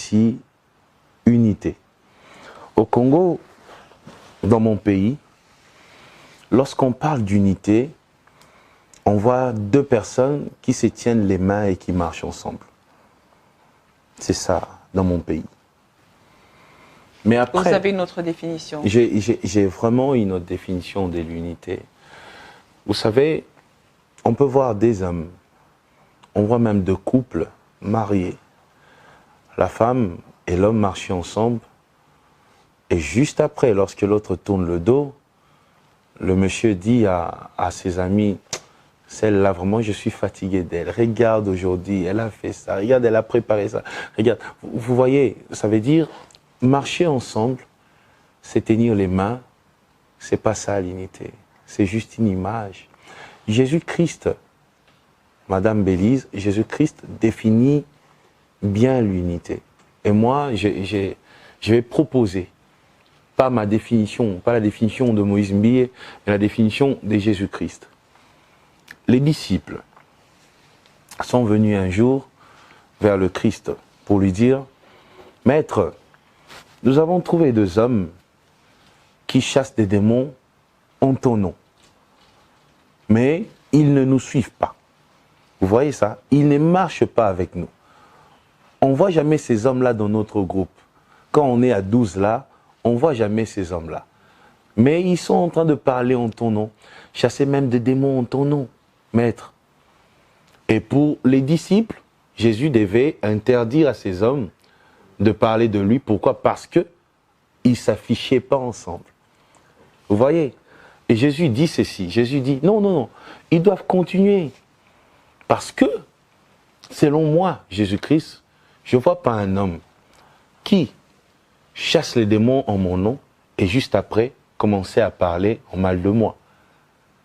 ici unité. Au Congo, dans mon pays, lorsqu'on parle d'unité, on voit deux personnes qui se tiennent les mains et qui marchent ensemble. C'est ça, dans mon pays. Mais après, vous avez une autre définition? J'ai vraiment une autre définition de l'unité. Vous savez, on peut voir des hommes, on voit même deux couples mariés. La femme et l'homme marchaient ensemble, et juste après, lorsque l'autre tourne le dos, le monsieur dit à ses amis, celle-là, vraiment, je suis fatigué d'elle. Regarde aujourd'hui, elle a fait ça. Regarde, elle a préparé ça. Regarde, vous voyez, ça veut dire, marcher ensemble, c'est tenir les mains, c'est pas ça l'unité. C'est juste une image. Jésus-Christ, Madame Bélise, Jésus-Christ définit bien l'unité. Et moi, je vais proposer, pas ma définition, pas la définition de Moïse Mbiyé, mais la définition de Jésus-Christ. Les disciples sont venus un jour vers le Christ pour lui dire, « Maître, nous avons trouvé deux hommes qui chassent des démons en ton nom, mais ils ne nous suivent pas. » Vous voyez ça? Ils ne marchent pas avec nous. On ne voit jamais ces hommes-là dans notre groupe. Quand on est à 12 là, on ne voit jamais ces hommes-là. Mais ils sont en train de parler en ton nom, chasser même des démons en ton nom, maître. Et pour les disciples, Jésus devait interdire à ces hommes de parler de lui. Pourquoi? Parce qu'ils ne s'affichaient pas ensemble. Vous voyez? Et Jésus dit ceci. Jésus dit, non, non, non, ils doivent continuer. Parce que, selon moi, Jésus-Christ, je ne vois pas un homme qui chasse les démons en mon nom et juste après commencer à parler en mal de moi.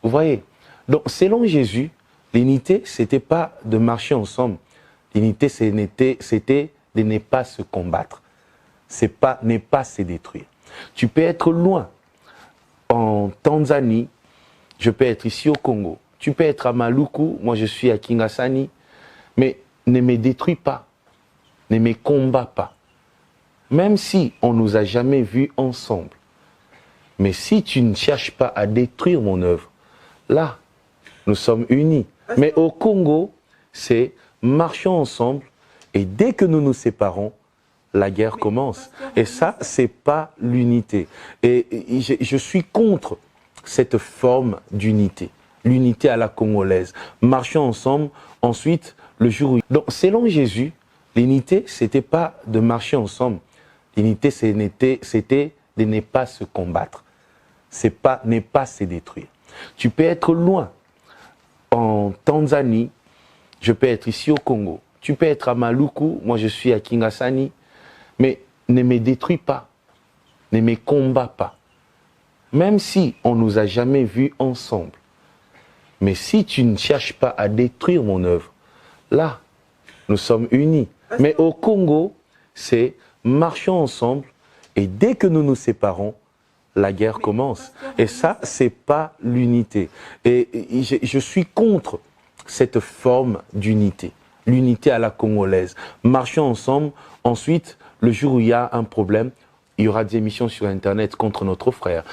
Vous voyez? Donc, selon Jésus, l'unité, ce n'était pas de marcher ensemble. L'unité, c'était de ne pas se combattre. C'est pas ne pas se détruire. Tu peux être loin, en Tanzanie, je peux être ici au Congo. Tu peux être à Maluku, moi je suis à Kingasani, mais ne me détruis pas, ne me combats pas. Même si on ne nous a jamais vus ensemble, mais si tu ne cherches pas à détruire mon œuvre, là, nous sommes unis. Mais au Congo, c'est marchons ensemble et dès que nous nous séparons, la guerre commence. Et ça, c'est pas l'unité. Et je suis contre cette forme d'unité. L'unité à la congolaise. Marchons ensemble, ensuite, le jour où... Donc, selon Jésus, l'unité, c'était pas de marcher ensemble. L'unité, c'était de ne pas se combattre. C'est pas ne pas se détruire. Tu peux être loin, en Tanzanie, je peux être ici au Congo. Tu peux être à Maluku, moi je suis à Kingasani, mais ne me détruis pas, ne me combats pas. Même si on ne nous a jamais vus ensemble, mais si tu ne cherches pas à détruire mon œuvre, là, nous sommes unis. Mais au Congo, c'est marchons ensemble et dès que nous nous séparons, la guerre commence. Et ça, c'est pas l'unité. Et je suis contre cette forme d'unité. L'unité à la congolaise. Marchons ensemble, ensuite, le jour où il y a un problème, il y aura des émissions sur Internet contre notre frère.